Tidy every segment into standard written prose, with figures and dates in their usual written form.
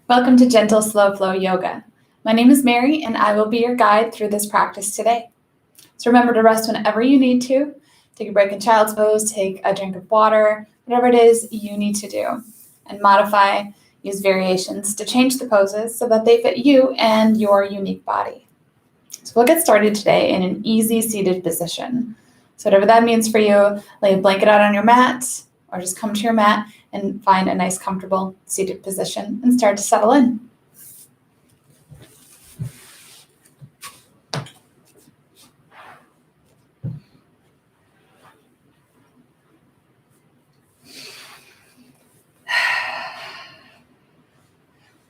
Welcome to Gentle Slow Flow Yoga. My name is Mary and I will be your guide through this practice today. So remember to rest whenever you need to. Take a break in child's pose, take a drink of water, whatever it is you need to do. And modify, use variations to change the poses so that they fit you and your unique body. So we'll get started today in an easy seated position. So whatever that means for you, lay a blanket out on your mat or just come to your mat and find a nice comfortable seated position and start to settle in.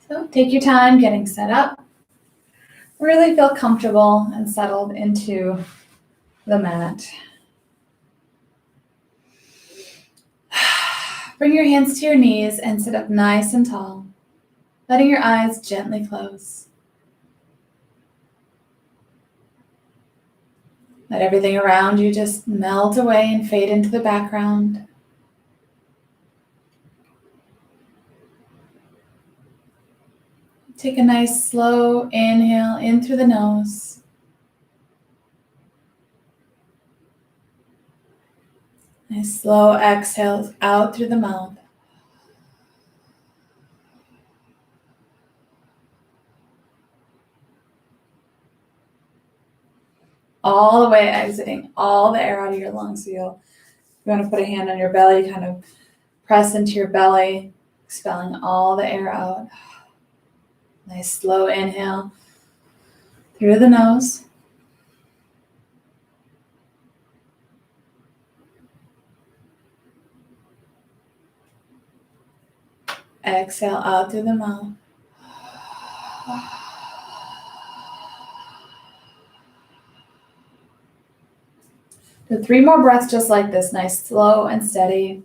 So take your time getting set up. Really feel comfortable and settled into the mat. Bring your hands to your knees and sit up nice and tall, letting your eyes gently close. Let everything around you just melt away and fade into the background. Take a nice slow inhale in through the nose. Nice slow exhale out through the mouth. All the way exiting all the air out of your lungs. So you want to put a hand on your belly, kind of press into your belly, expelling all the air out. Nice slow inhale through the nose. Exhale out through the mouth. Do 3 more breaths just like this, nice, slow and steady.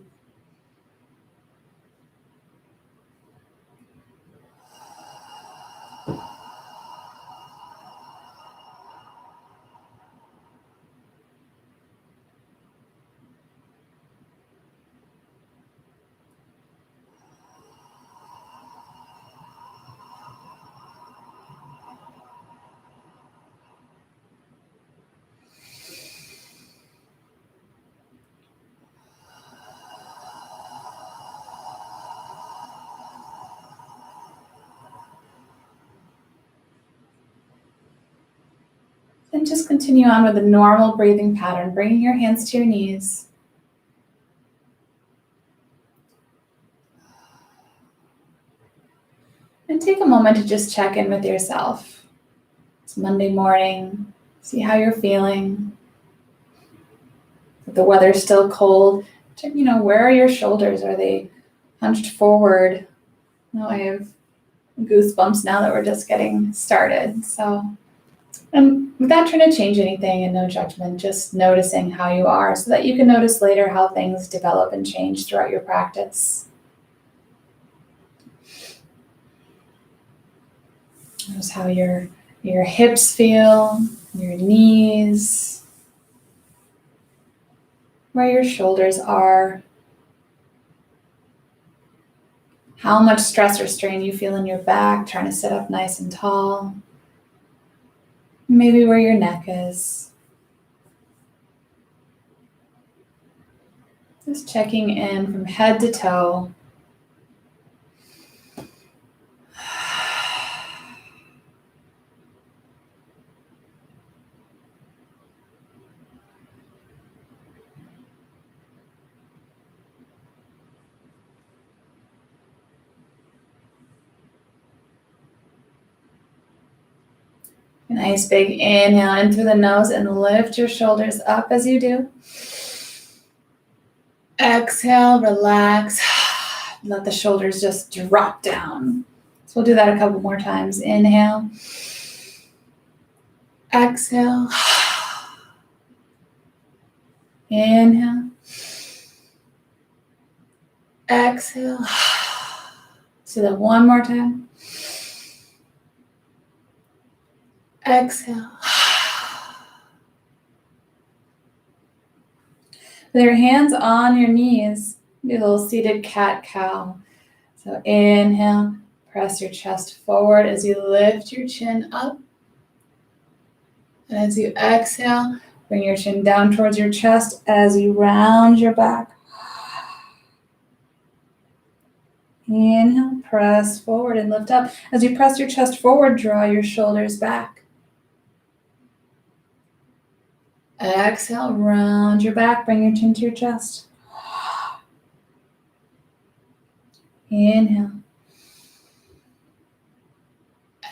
And just continue on with a normal breathing pattern, bringing your hands to your knees. And take a moment to just check in with yourself. It's Monday morning. See how you're feeling. If the weather's still cold, check, where are your shoulders? Are they hunched forward? I have goosebumps now that we're just getting started. So, without trying to change anything and no judgment, just noticing how you are so that you can notice later how things develop and change throughout your practice. Notice how your hips feel, your knees, where your shoulders are, how much stress or strain you feel in your back, trying to sit up nice and tall. Maybe where your neck is. Just checking in from head to toe. A nice big inhale in through the nose and lift your shoulders up as you do. Exhale, relax. Let the shoulders just drop down. So we'll do that a couple more times. Inhale. Exhale. Inhale. Exhale. So that one more time. Exhale. With your hands on your knees, do a little seated cat-cow. So inhale, Press your chest forward as you lift your chin up. And as you exhale, bring your chin down towards your chest as you round your back. Inhale, press forward and lift up. As you press your chest forward, draw your shoulders back. Exhale, round your back, bring your chin to your chest. Inhale.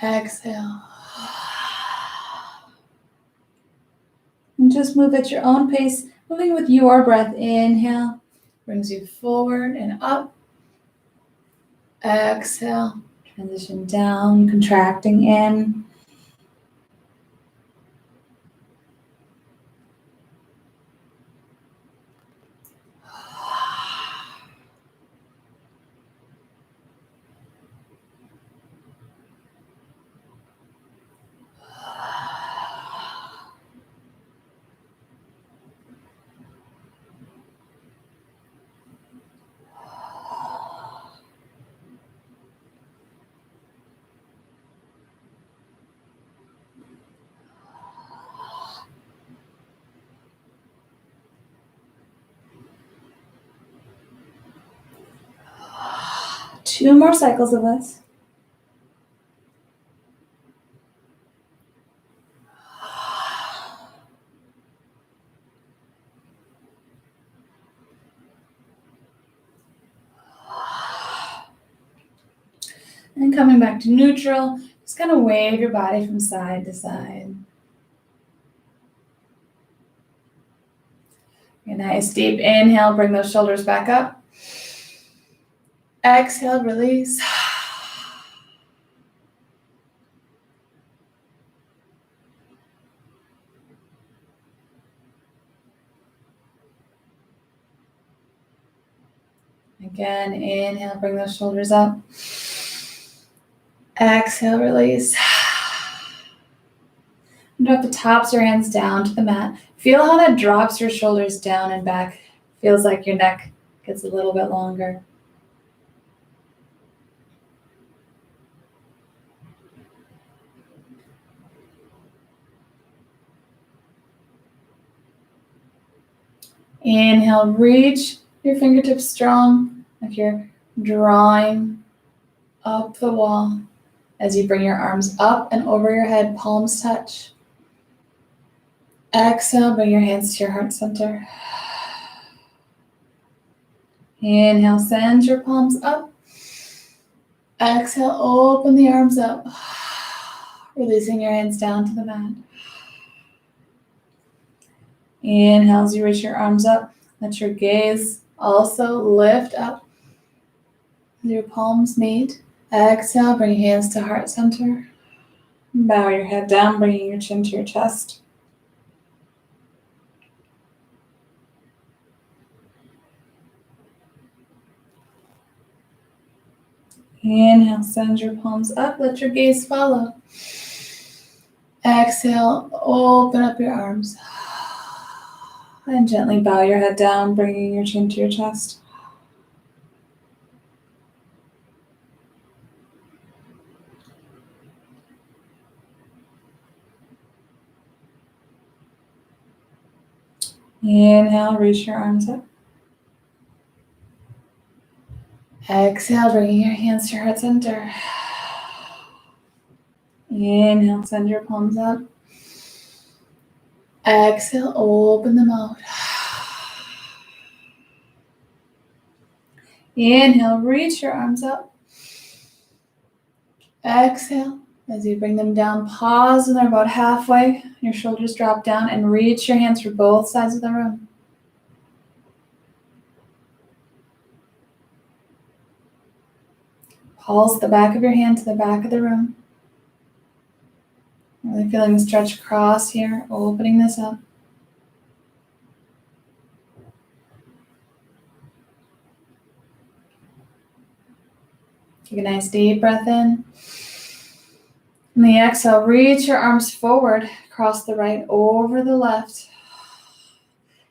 Exhale. And just move at your own pace, moving with your breath. Inhale, brings you forward and up. Exhale, transition down, contracting in. Two more cycles of this. And coming back to neutral, just kind of wave your body from side to side. A nice deep inhale, bring those shoulders back up. Exhale, release. Again, inhale, bring those shoulders up. Exhale, release. Drop the tops of your hands down to the mat. Feel how that drops your shoulders down and back. Feels like your neck gets a little bit longer. Inhale, reach your fingertips strong, like you're drawing up the wall. As you bring your arms up and over your head, palms touch. Exhale, bring your hands to your heart center. Inhale, send your palms up. Exhale, open the arms up. Releasing your hands down to the mat. Inhale, as you reach your arms up, let your gaze also lift up. Your palms meet. Exhale, bring your hands to heart center. Bow your head down, bringing your chin to your chest. Inhale, send your palms up, let your gaze follow. Exhale, open up your arms. And gently bow your head down, bringing your chin to your chest. Inhale, reach your arms up. Exhale, bringing your hands to your heart center. Inhale, send your palms up. Exhale, open them out. Inhale, reach your arms up. Exhale, as you bring them down, pause when they're about halfway. Your shoulders drop down and reach your hands for both sides of the room. Pulse the back of your hand to the back of the room. Really feeling the stretch across here, opening this up. Take a nice deep breath in. On the exhale, reach your arms forward, cross the right over the left,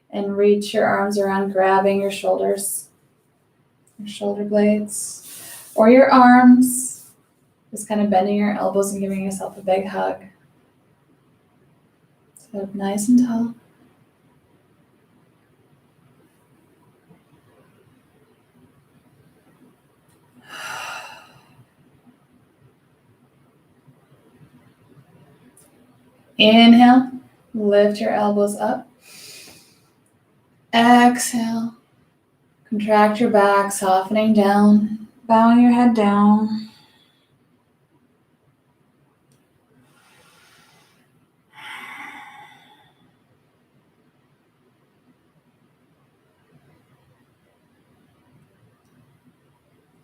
and reach your arms around, grabbing your shoulders, your shoulder blades, or your arms. Just kind of bending your elbows and giving yourself a big hug. Sit up nice and tall. Inhale, lift your elbows up. Exhale, contract your back, softening down, bowing your head down.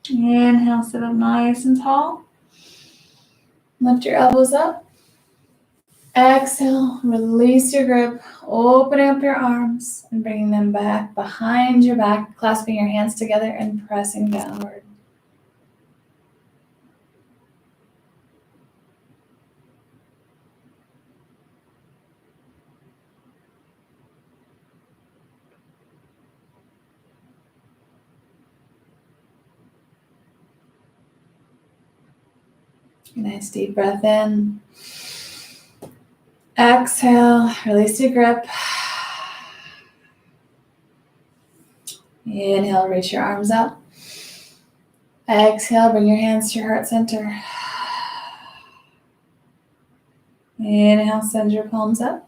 Inhale, sit up nice and tall. Lift your elbows up. Exhale, release your grip, opening up your arms and bringing them back behind your back, clasping your hands together and pressing downward. Nice deep breath in. Exhale, release your grip. Inhale, reach your arms up. Exhale, bring your hands to your heart center. Inhale, send your palms up.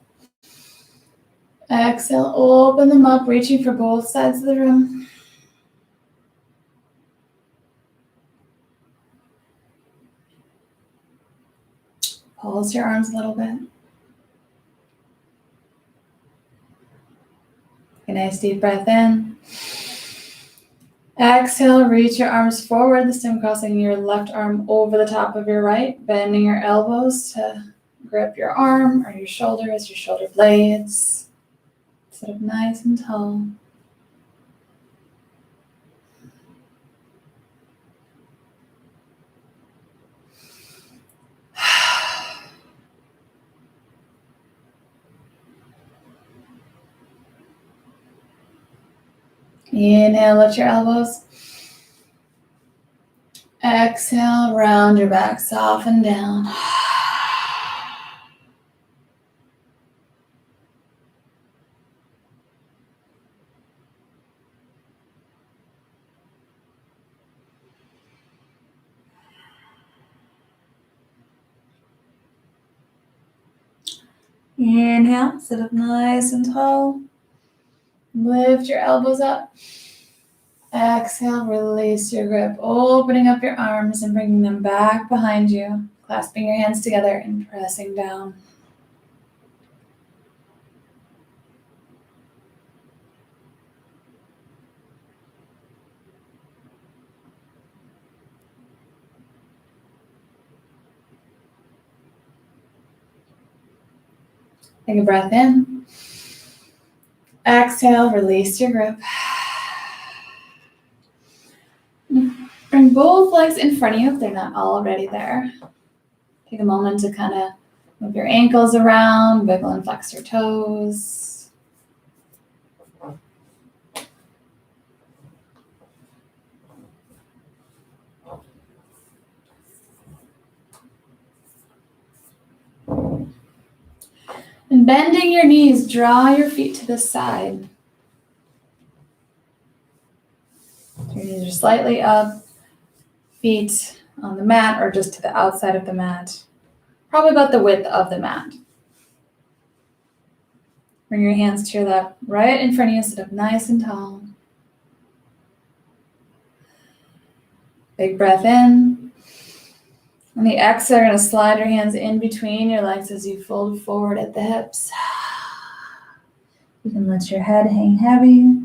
Exhale, open them up, reaching for both sides of the room. Pulse your arms a little bit. Take a nice deep breath in. Exhale, reach your arms forward, this time crossing your left arm over the top of your right, bending your elbows to grip your arm or your shoulder as your shoulder blades. Sit up nice and tall. Inhale, lift your elbows. Exhale, round your back, soften down. Inhale, sit up nice and tall. Lift your elbows up. Exhale, release your grip, opening up your arms and bringing them back behind you, clasping your hands together and pressing down. Take a breath in. Exhale, release your grip. Bring both legs in front of you if they're not already there. Take a moment to kind of move your ankles around, wiggle and flex your toes. And bending your knees, draw your feet to the side. Your knees are slightly up, feet on the mat or just to the outside of the mat. Probably about the width of the mat. Bring your hands to your left, right in front of you, sit up nice and tall. Big breath in. On the exhale, you're going to slide your hands in between your legs as you fold forward at the hips. You can let your head hang heavy.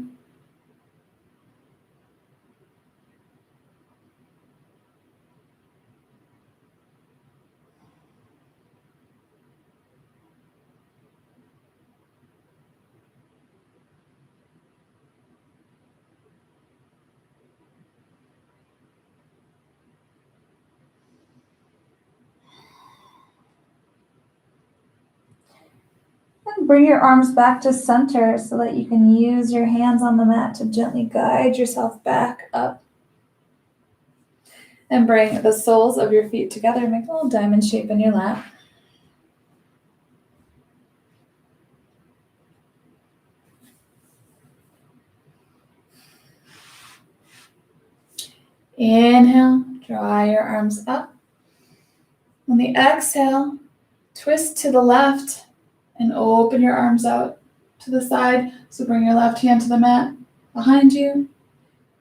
And bring your arms back to center so that you can use your hands on the mat to gently guide yourself back up. And bring the soles of your feet together. Make a little diamond shape in your lap. Inhale, draw your arms up. On the exhale, twist to the left and open your arms out to the side. So bring your left hand to the mat behind you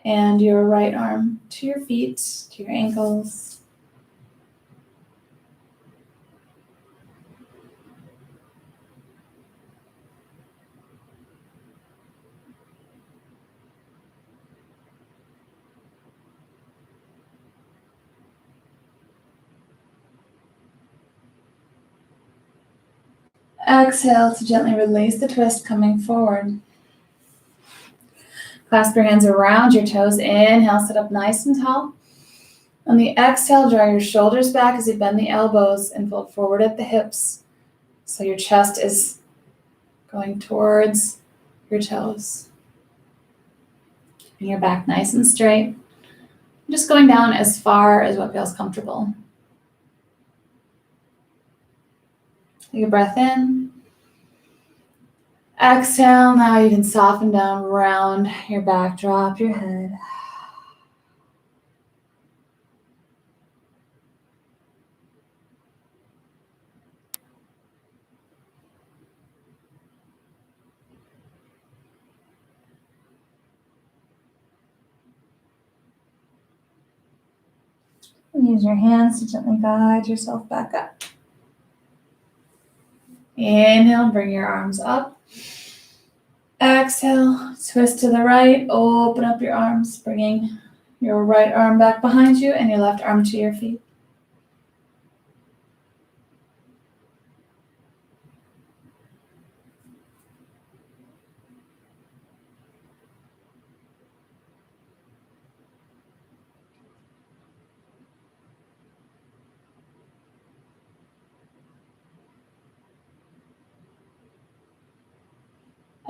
and your right arm to your feet, to your ankles. Exhale to gently release the twist, coming forward. Clasp your hands around your toes. Inhale, sit up nice and tall. On the exhale, draw your shoulders back as you bend the elbows and fold forward at the hips. So your chest is going towards your toes. Keeping your back nice and straight. Just going down as far as what feels comfortable. Take a breath in. Exhale, now you can soften down, round your back, drop your head. And use your hands to gently guide yourself back up. Inhale, bring your arms up. Exhale, twist to the right, open up your arms, bringing your right arm back behind you and your left arm to your feet.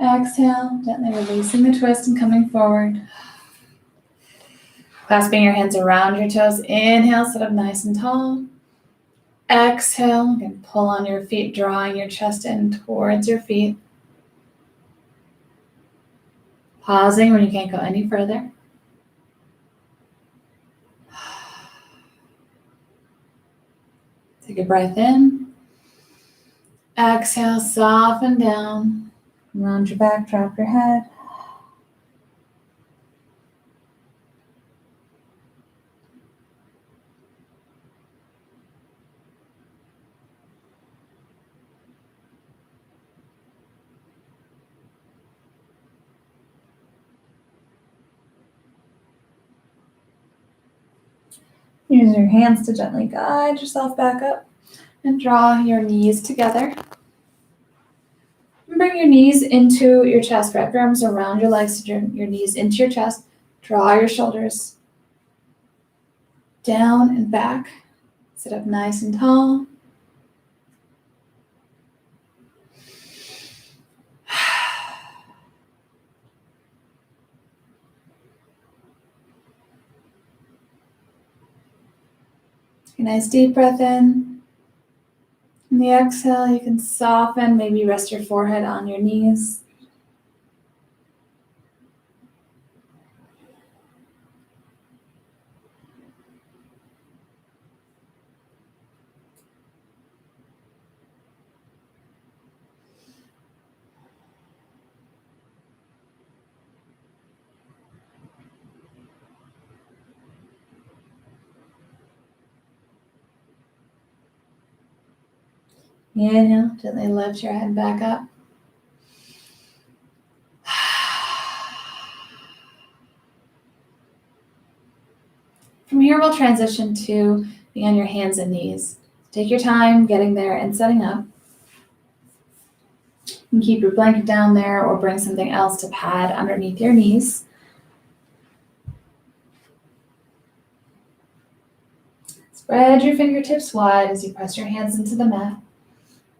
Exhale, gently releasing the twist and coming forward. Clasping your hands around your toes. Inhale, sit up nice and tall. Exhale, again, pull on your feet, drawing your chest in towards your feet. Pausing when you can't go any further. Take a breath in. Exhale, soften down. Round your back, drop your head. Use your hands to gently guide yourself back up and draw your knees together. And bring your knees into your chest. Wrap your arms around your legs, your knees into your chest. Draw your shoulders down and back. Sit up nice and tall. Take a nice deep breath in. On the exhale, you can soften, maybe rest your forehead on your knees. Inhale, gently lift your head back up. From here, we'll transition to being on your hands and knees. Take your time getting there and setting up. You can keep your blanket down there or bring something else to pad underneath your knees. Spread your fingertips wide as you press your hands into the mat.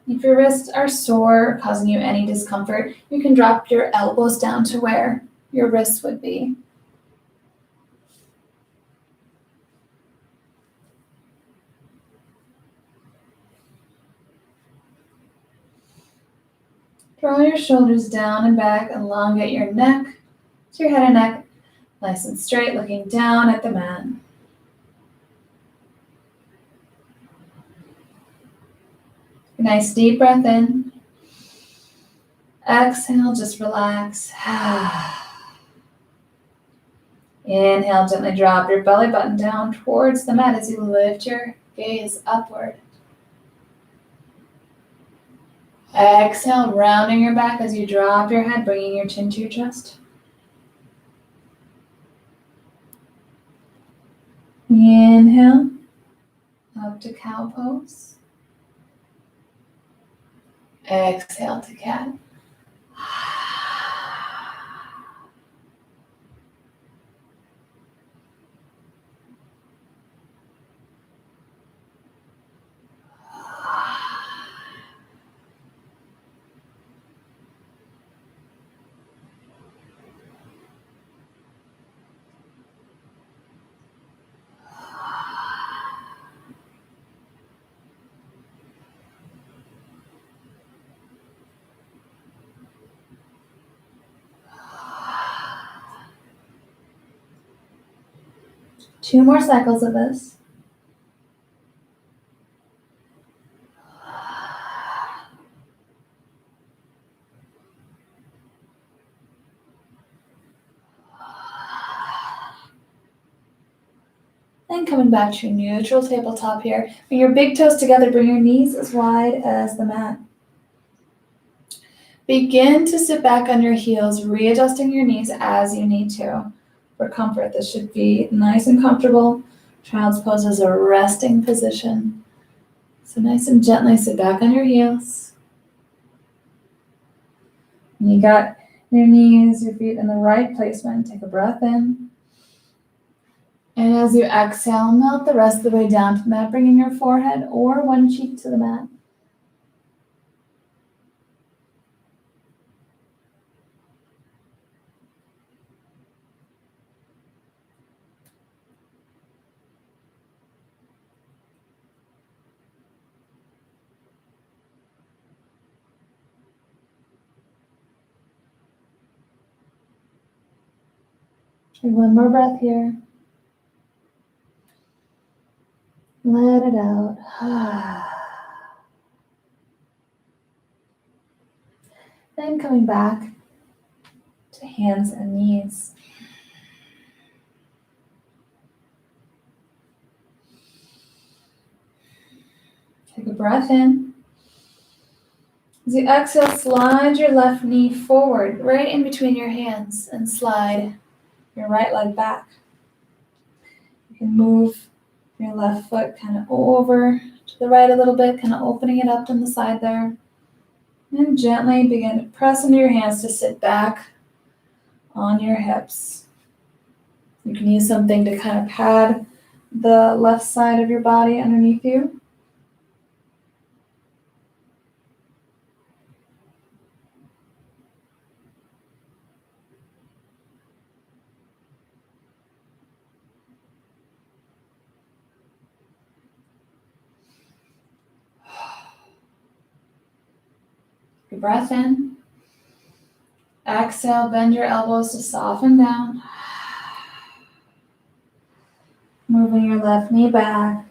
If your wrists are sore or causing you any discomfort, you can drop your elbows down to where your wrists would be. Draw your shoulders down and back, elongate your neck, so your head and neck nice and straight, looking down at the mat. Nice deep breath in. Exhale, just relax. Inhale, gently drop your belly button down towards the mat as you lift your gaze upward. Exhale, rounding your back as you drop your head, bringing your chin to your chest. Inhale, up to cow pose. Exhale to cat. Two more cycles of this. Then coming back to neutral tabletop here. Bring your big toes together, bring your knees as wide as the mat. Begin to sit back on your heels, readjusting your knees as you need to. For comfort, this should be nice and comfortable. Child's pose is a resting position. So nice and gently sit back on your heels. And you got your knees, your feet in the right placement. Take a breath in. And as you exhale, melt the rest of the way down to the mat, bringing your forehead or one cheek to the mat. Take one more breath here. Let it out. Then coming back to hands and knees. Take a breath in. As you exhale, slide your left knee forward, right in between your hands, and slide your right leg back. You can move your left foot kind of over to the right a little bit, kind of opening it up on the side there. And gently begin to press into your hands to sit back on your hips. You can use something to kind of pad the left side of your body underneath you. Your breath in. Exhale, bend your elbows to soften down. Moving your left knee back,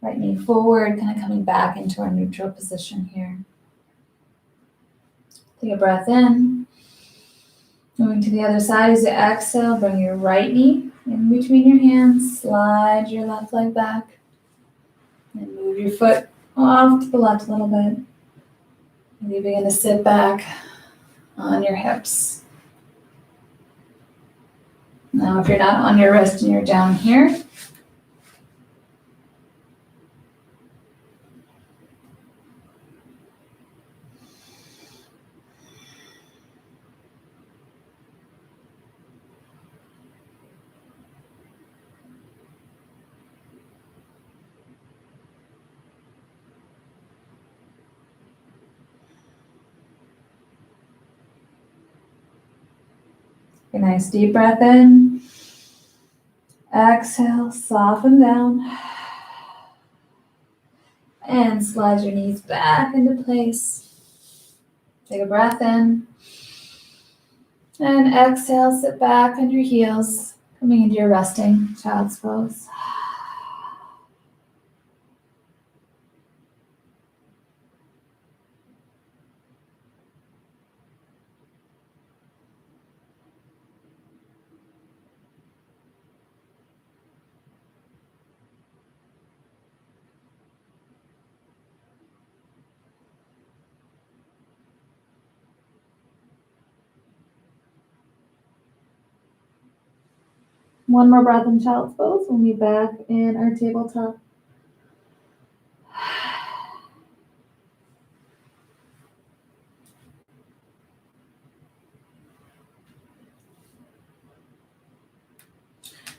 right knee forward, kind of coming back into our neutral position here. Take a breath in. Moving to the other side as you exhale, bring your right knee in between your hands, slide your left leg back, and move your foot off to the left a little bit. And you begin to sit back on your hips. Now, if you're not on your wrist and you're down here, a nice deep breath in. Exhale, soften down. And slide your knees back into place. Take a breath in. And exhale, sit back on your heels, coming into your resting child's pose. One more breath in child's pose. We'll be back in our tabletop.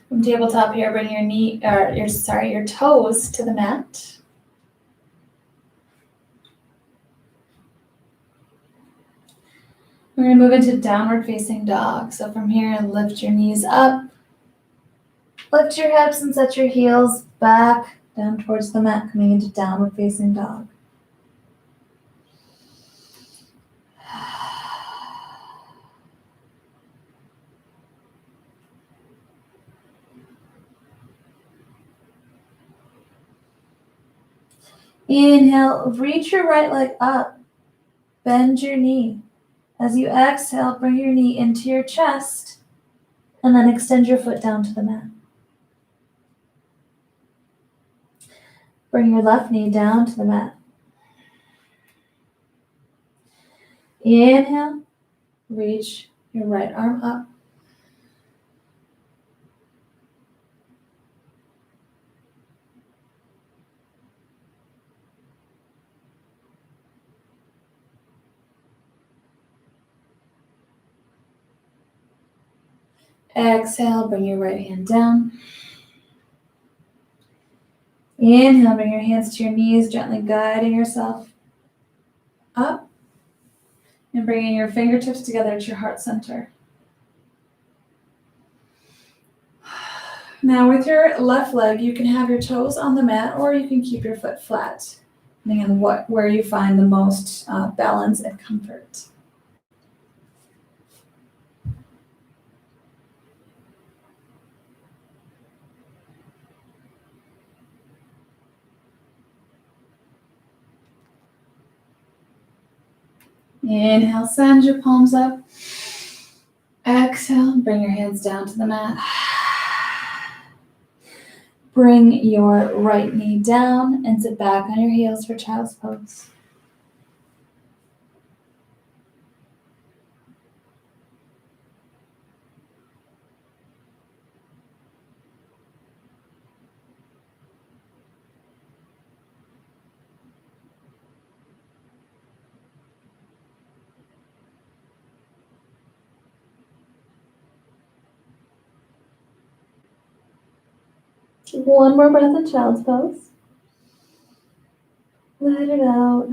From tabletop here, bring your toes to the mat. We're going to move into downward facing dog. So from here, lift your knees up. Lift your hips and set your heels back down towards the mat, coming into downward facing dog. Inhale, reach your right leg up. Bend your knee. As you exhale, bring your knee into your chest and then extend your foot down to the mat. Bring your left knee down to the mat. Inhale, reach your right arm up. Exhale, bring your right hand down. Inhale, bring your hands to your knees, gently guiding yourself up and bringing your fingertips together at your heart center. Now with your left leg, you can have your toes on the mat or you can keep your foot flat, depending on where you find the most balance and comfort. Inhale, send your palms up. Exhale, bring your hands down to the mat. Bring your right knee down and sit back on your heels for child's pose. One more breath in child's pose. Let it out.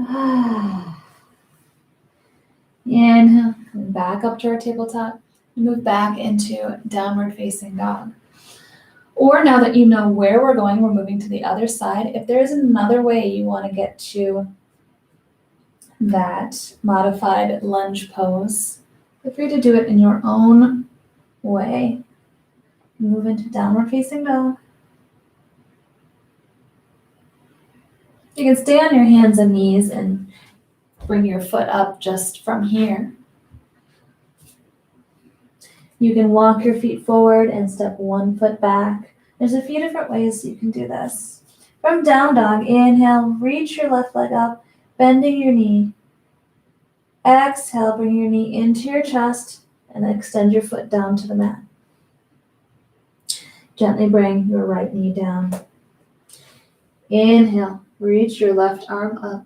Inhale, come back up to our tabletop and move back into downward facing dog. Or now that you know where we're going, we're moving to the other side. If there is another way you want to get to that modified lunge pose, feel free to do it in your own way. Move into downward facing dog. You can stay on your hands and knees and bring your foot up just from here. You can walk your feet forward and step one foot back. There's a few different ways you can do this. From down dog, inhale, reach your left leg up, bending your knee. Exhale, bring your knee into your chest and extend your foot down to the mat. Gently bring your right knee down. Inhale, reach your left arm up.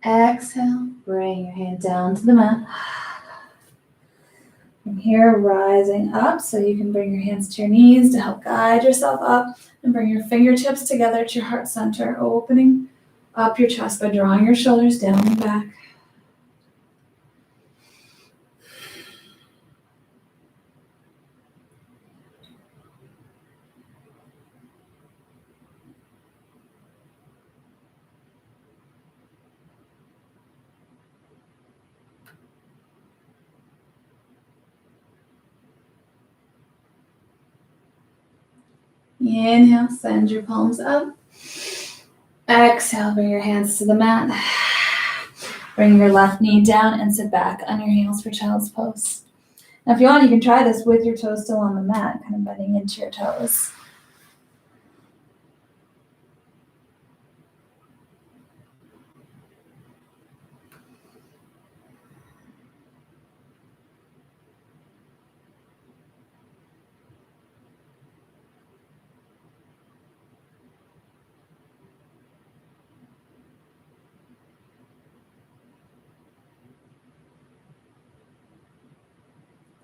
Exhale, bring your hand down to the mat. From here, rising up, so you can bring your hands to your knees to help guide yourself up and bring your fingertips together at your heart center, opening up your chest by drawing your shoulders down and back. Inhale, send your palms up. Exhale, bring your hands to the mat. Bring your left knee down and sit back on your heels for child's pose. Now, if you want, you can try this with your toes still on the mat, kind of bending into your toes.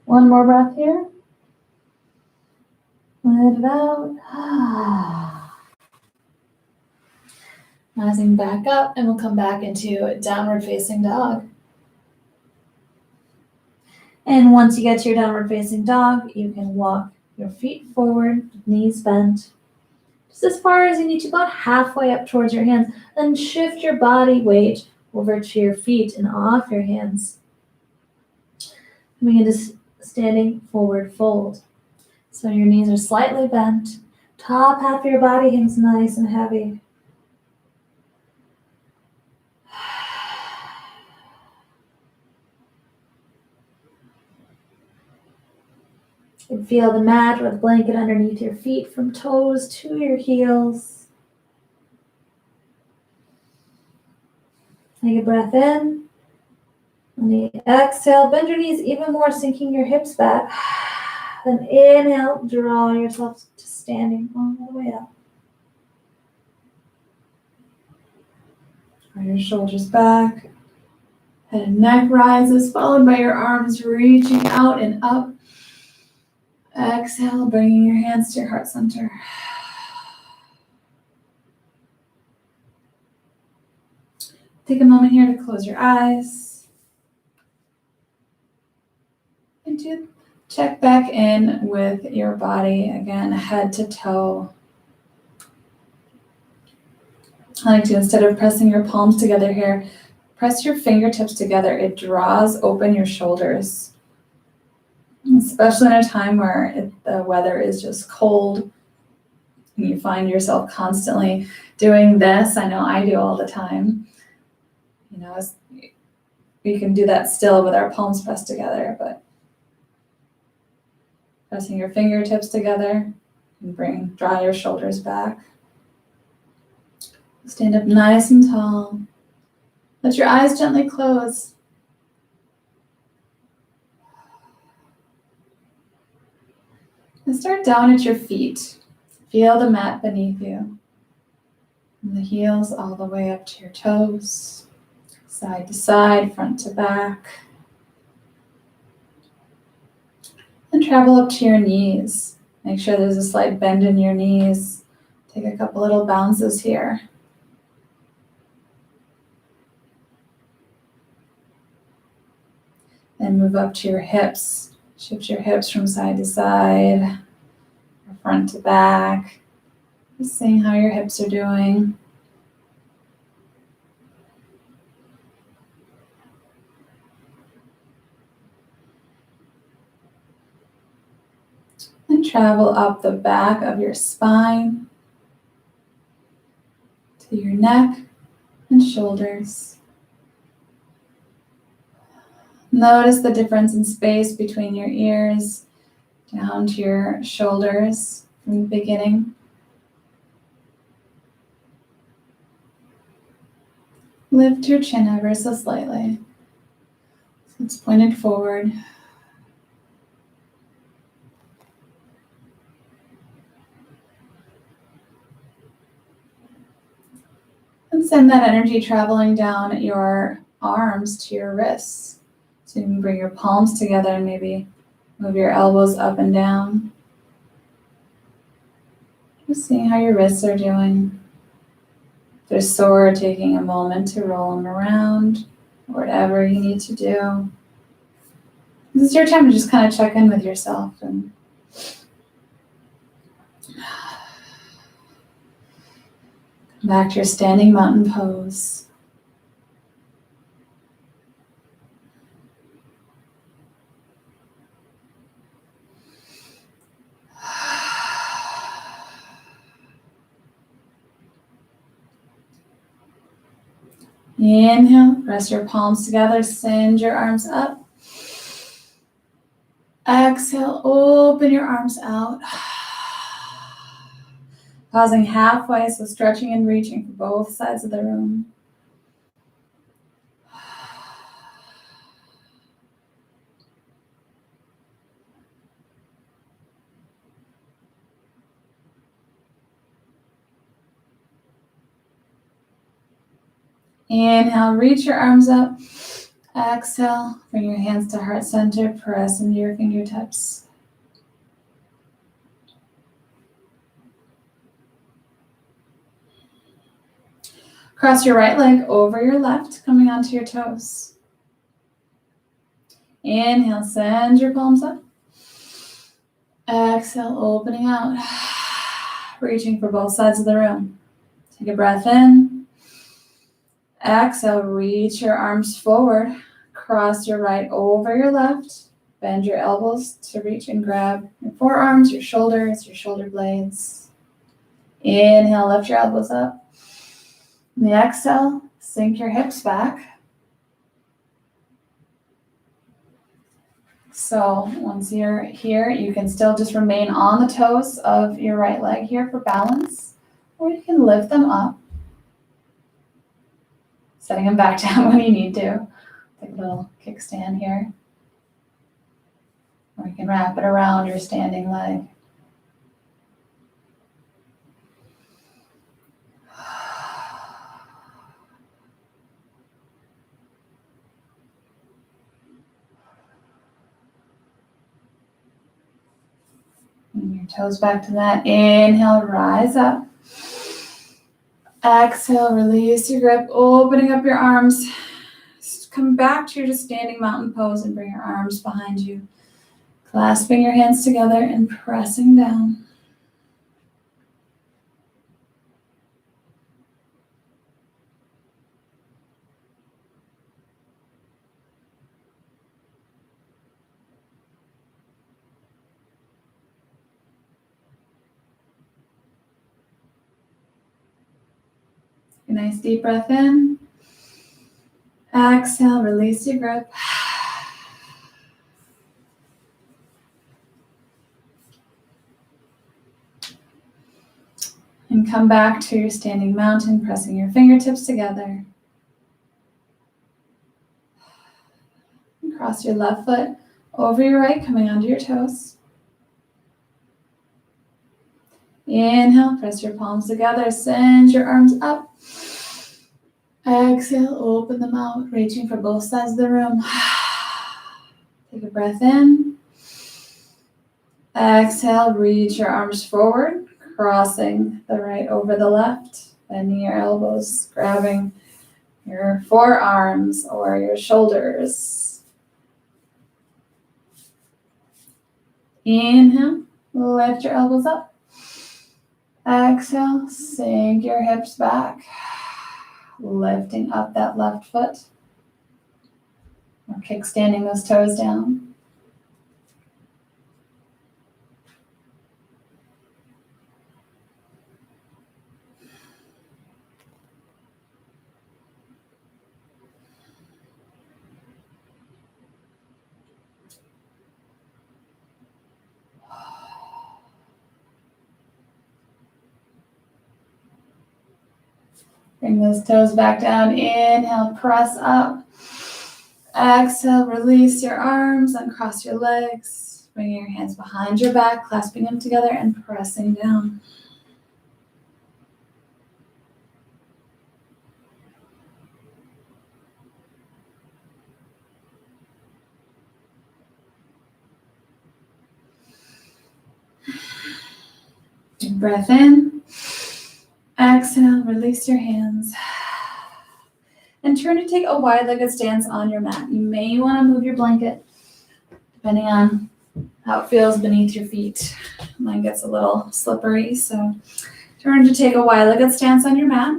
One more breath here. Let it out. Rising back up, and we'll come back into downward facing dog. And once you get to your downward facing dog, you can walk your feet forward, knees bent, just as far as you need to, about halfway up towards your hands. Then shift your body weight over to your feet and off your hands. Coming into standing forward fold. So your knees are slightly bent. Top half of your body hangs nice and heavy. You can feel the mat or the blanket underneath your feet from toes to your heels. Take a breath in. On the exhale, bend your knees even more, sinking your hips back. Then inhale, draw yourself to standing all the way up. Draw your shoulders back. Head and neck rises, followed by your arms reaching out and up. Exhale, bringing your hands to your heart center. Take a moment here to close your eyes. And to check back in with your body again, head to toe. I like to, instead of pressing your palms together here, press your fingertips together. It draws open your shoulders. Especially in a time where the weather is just cold and you find yourself constantly doing this. I know I do all the time. You know, we can do that still with our palms pressed together, but pressing your fingertips together and draw your shoulders back. Stand up nice and tall. Let your eyes gently close. And start down at your feet. Feel the mat beneath you. From the heels all the way up to your toes. Side to side, front to back. And travel up to your knees. Make sure there's a slight bend in your knees. Take a couple little bounces here. Then move up to your hips. Shift your hips from side to side, or front to back. Just seeing how your hips are doing. And travel up the back of your spine to your neck and shoulders. Notice the difference in space between your ears down to your shoulders from the beginning. Lift your chin ever so slightly. So it's pointed forward. And send that energy traveling down your arms to your wrists. So you can bring your palms together and maybe move your elbows up and down. Just seeing how your wrists are doing. If they're sore, taking a moment to roll them around, whatever you need to do. This is your time to just kind of check in with yourself and come back to your standing mountain pose. Inhale, press your palms together, send your arms up. Exhale, open your arms out. Pausing halfway, so stretching and reaching for both sides of the room. Inhale, reach your arms up. Exhale, bring your hands to heart center, press into your fingertips. Cross your right leg over your left, coming onto your toes. Inhale, send your palms up. Exhale, opening out, reaching for both sides of the room. Take a breath in. Exhale, reach your arms forward. Cross your right over your left. Bend your elbows to reach and grab your forearms, your shoulders, your shoulder blades. Inhale, lift your elbows up. And the exhale, sink your hips back. So once you're here, you can still just remain on the toes of your right leg here for balance, or you can lift them up, setting them back down when you need to. Take a little kickstand here. Or you can wrap it around your standing leg. Bring your toes back to that. Inhale, rise up. Exhale, release your grip, opening up your arms. Come back to your just standing mountain pose and bring your arms behind you. Clasping your hands together and pressing down. A nice deep breath in. Exhale, release your grip. And come back to your standing mountain, pressing your fingertips together. And cross your left foot over your right, coming onto your toes. Inhale, press your palms together, send your arms up. Exhale, open them out, reaching for both sides of the room. Take a breath in. Exhale, reach your arms forward, crossing the right over the left, bending your elbows, grabbing your forearms or your shoulders. Inhale, lift your elbows up. Exhale, sink your hips back, lifting up that left foot, or kickstanding those toes down. Bring those toes back down. Inhale, press up. Exhale, release your arms, uncross your legs. Bring your hands behind your back, clasping them together and pressing down. Big breath in. Exhale. exhale, release your hands. And turn to take a wide-legged stance on your mat. You may want to move your blanket, depending on how it feels beneath your feet. Mine gets a little slippery, so turn to take a wide-legged stance on your mat.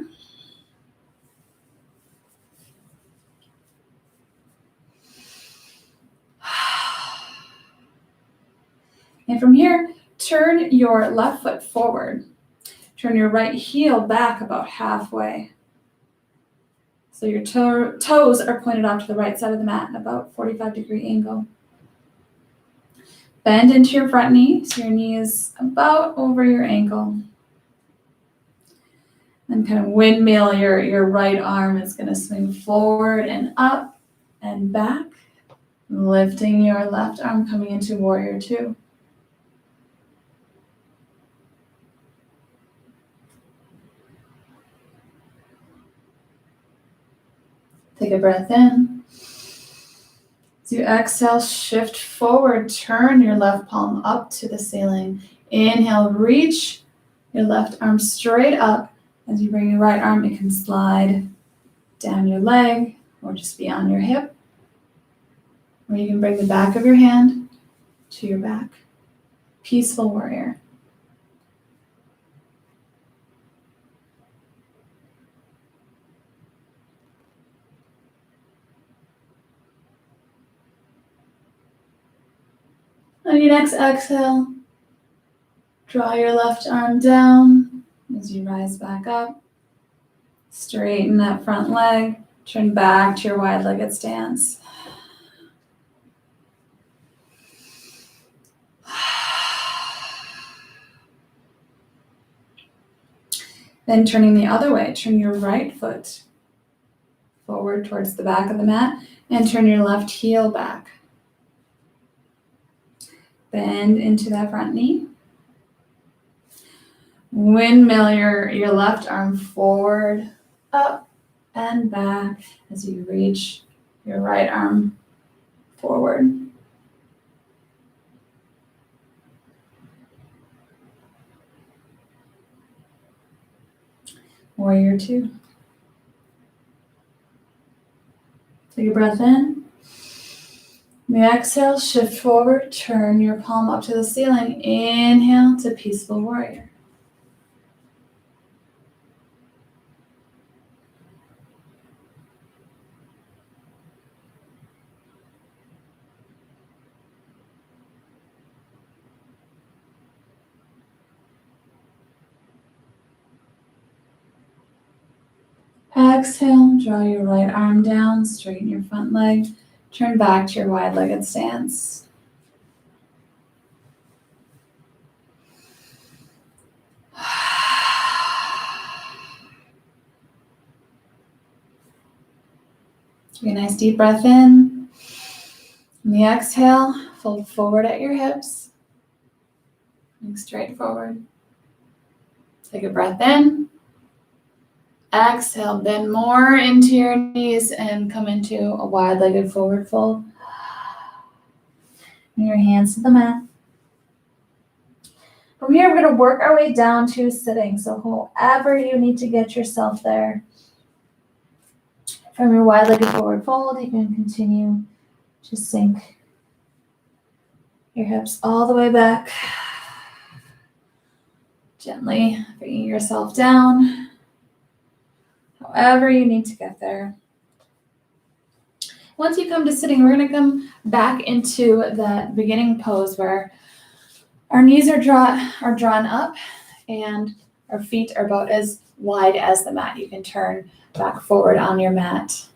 And from here, turn your left foot forward. Turn your right heel back about halfway. So your toes are pointed off to the right side of the mat at about 45-degree angle. Bend into your front knee, so your knee is about over your ankle. Then kind of windmill your right arm. It's going to swing forward and up and back. Lifting your left arm, coming into warrior two. Take a breath in. As you exhale, shift forward, turn your left palm up to the ceiling. Inhale, reach your left arm straight up. As you bring your right arm, it can slide down your leg or just be on your hip. Or you can bring the back of your hand to your back. Peaceful warrior. On your next exhale, draw your left arm down as you rise back up. Straighten that front leg. Turn back to your wide-legged stance. Then turning the other way, turn your right foot forward towards the back of the mat and turn your left heel back. Bend into that front knee. Windmill your left arm forward, up and back as you reach your right arm forward. Warrior two. Take a breath in. The exhale, shift forward, turn your palm up to the ceiling. Inhale to peaceful warrior. Exhale, draw your right arm down, straighten your front leg, turn back to your wide-legged stance. Take a nice deep breath in. On the exhale, fold forward at your hips. Look straight forward. Take a breath in. Exhale, bend more into your knees and come into a wide-legged forward fold. Bring your hands to the mat. From here, we're going to work our way down to sitting. So however you need to get yourself there. From your wide-legged forward fold, you can continue to sink your hips all the way back. Gently bringing yourself down. However you need to get there. Once you come to sitting, we're going to come back into that beginning pose where our knees are drawn up and our feet are about as wide as the mat. You can turn back forward on your mat.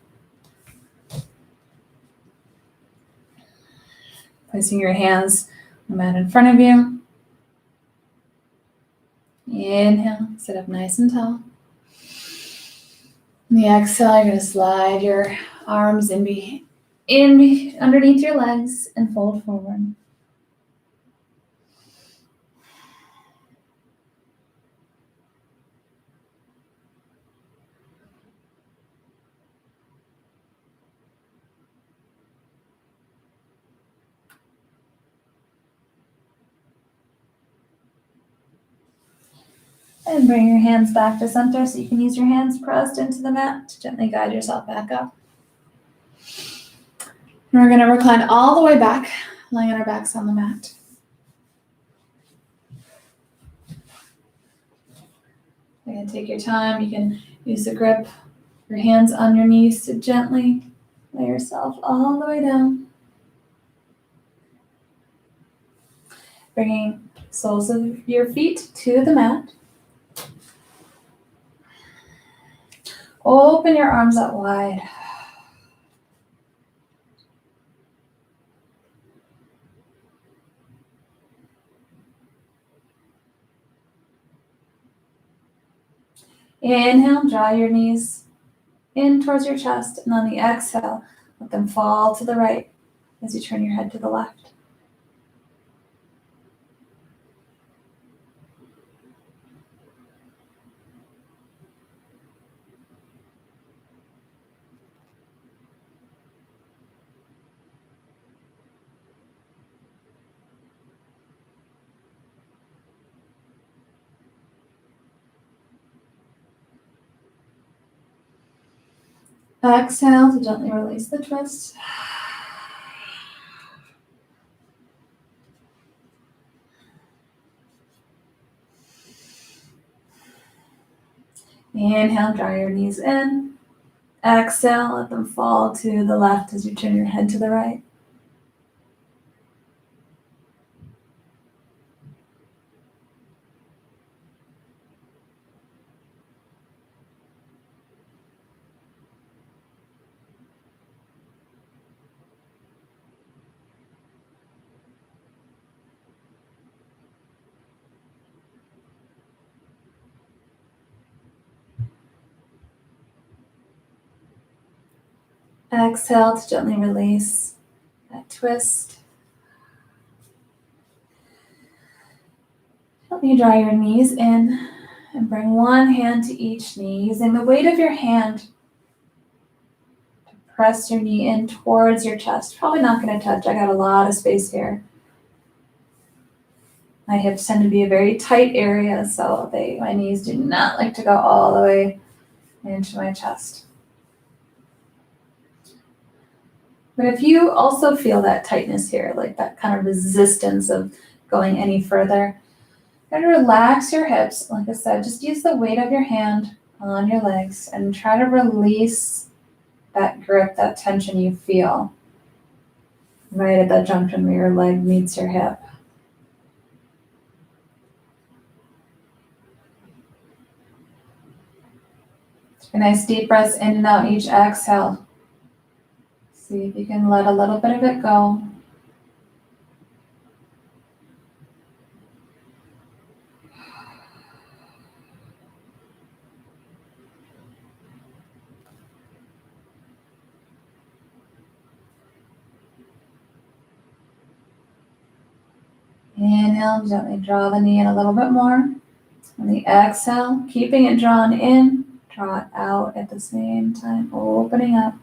Placing your hands on the mat in front of you. Inhale, sit up nice and tall. On the exhale, you're going to slide your arms in underneath your legs and fold forward. And bring your hands back to center so you can use your hands pressed into the mat to gently guide yourself back up. And we're going to recline all the way back, laying on our backs on the mat. Again, take your time. You can use the grip, your hands on your knees to gently lay yourself all the way down. Bringing soles of your feet to the mat. Open your arms out wide. Inhale, draw your knees in towards your chest, and on the exhale, let them fall to the right as you turn your head to the left. Exhale to gently release the twist. Inhale, draw your knees in. Exhale, let them fall to the left as you turn your head to the right. Exhale to gently release that twist. Help me draw your knees in and bring one hand to each knee, using the weight of your hand to press your knee in towards your chest. Probably not going to touch. I got a lot of space here. My hips tend to be a very tight area, so my knees do not like to go all the way into my chest. But if you also feel that tightness here, like that kind of resistance of going any further, and relax your hips. Like I said, just use the weight of your hand on your legs and try to release that grip, that tension you feel right at that junction where your leg meets your hip. A nice deep breaths in and out each exhale. See if you can let a little bit of it go. Inhale, gently draw the knee in a little bit more. On the exhale, keeping it drawn in, draw it out at the same time, opening up.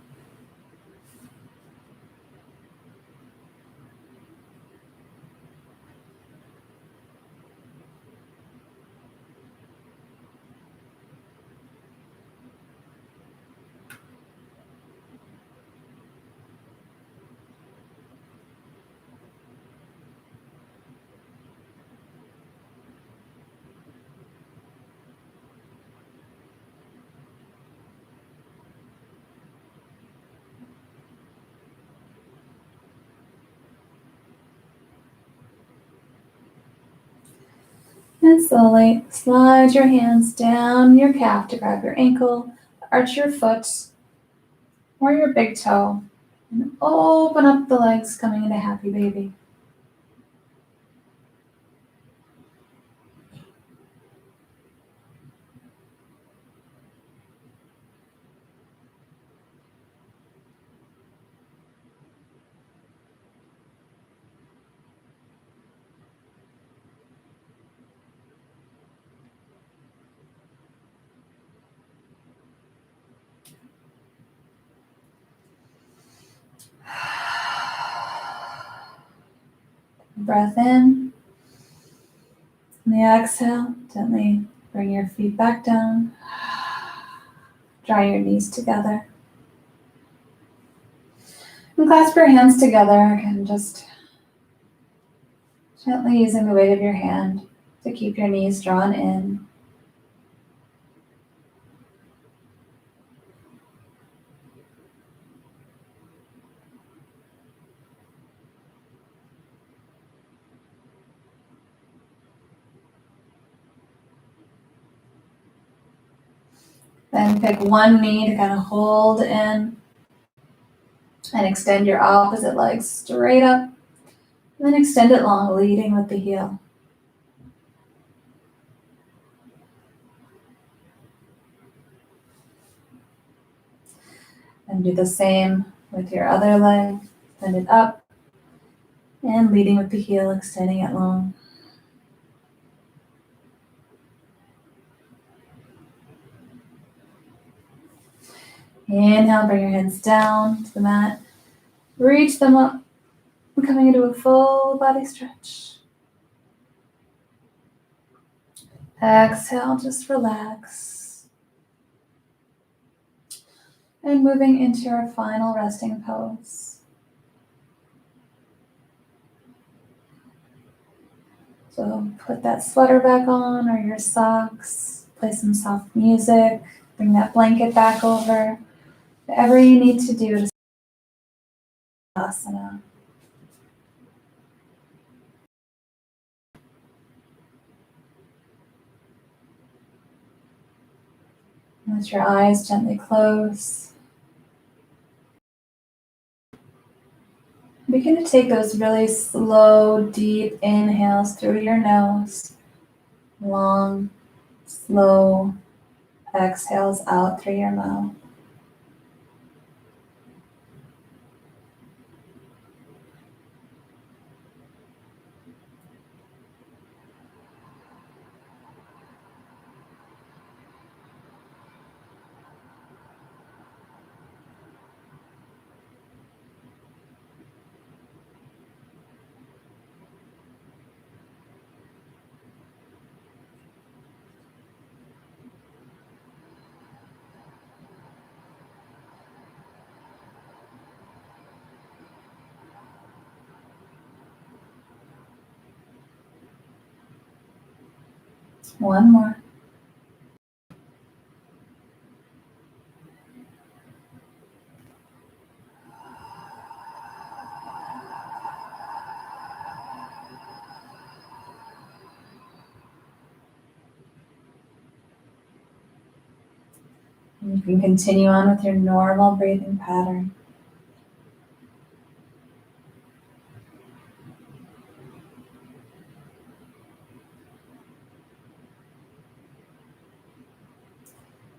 And slowly slide your hands down your calf to grab your ankle, arch your foot or your big toe, and open up the legs coming into happy baby. Breath in. On the exhale, gently Bring your feet back down. Draw your knees together. And clasp your hands together. Again, just gently using the weight of your hand to keep your knees drawn in. Then pick one knee to kind of hold in and extend your opposite leg straight up. And then extend it long, leading with the heel. And do the same with your other leg. Extend it up and leading with the heel, extending it long. Inhale, bring your hands down to the mat. Reach them up. We're coming into a full body stretch. Exhale, just relax. And moving into our final resting pose. So put that sweater back on or your socks. Play some soft music. Bring that blanket back over. Whatever you need to do to asana. Let your eyes gently close. Begin to take those really slow, deep inhales through your nose. Long, slow exhales out through your mouth. One more. And you can continue on with your normal breathing pattern.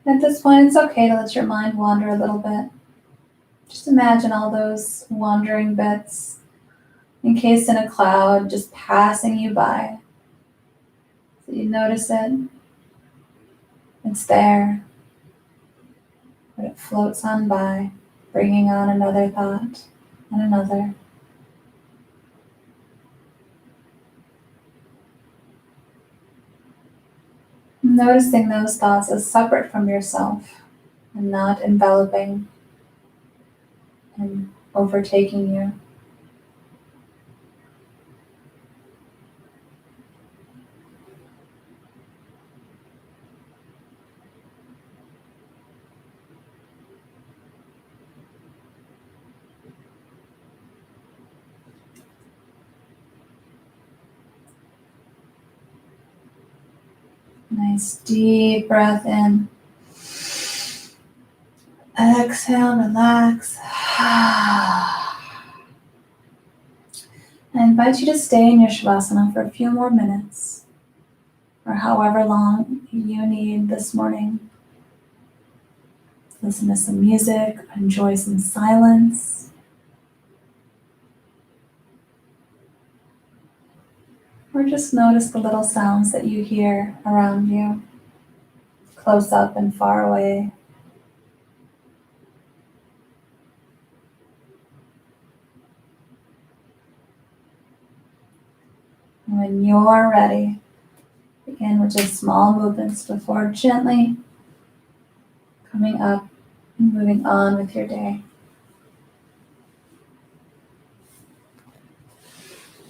At this point, it's okay to let your mind wander a little bit. Just imagine all those wandering bits encased in a cloud just passing you by. So you notice it. It's there. But it floats on by, bringing on another thought and another. Noticing those thoughts as separate from yourself and not enveloping and overtaking you. Nice deep breath in. Exhale, relax. I invite you to stay in your Shavasana for a few more minutes, or however long you need this morning. Listen to some music, enjoy some silence. Or just notice the little sounds that you hear around you, close up and far away. When you're ready, Again, with just small movements before gently coming up and moving on with your day.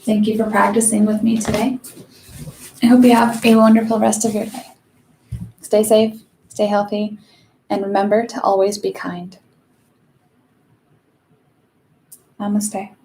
Thank you for practicing with me today. I hope you have a wonderful rest of your day. Stay safe, stay healthy, and remember to always be kind. Namaste.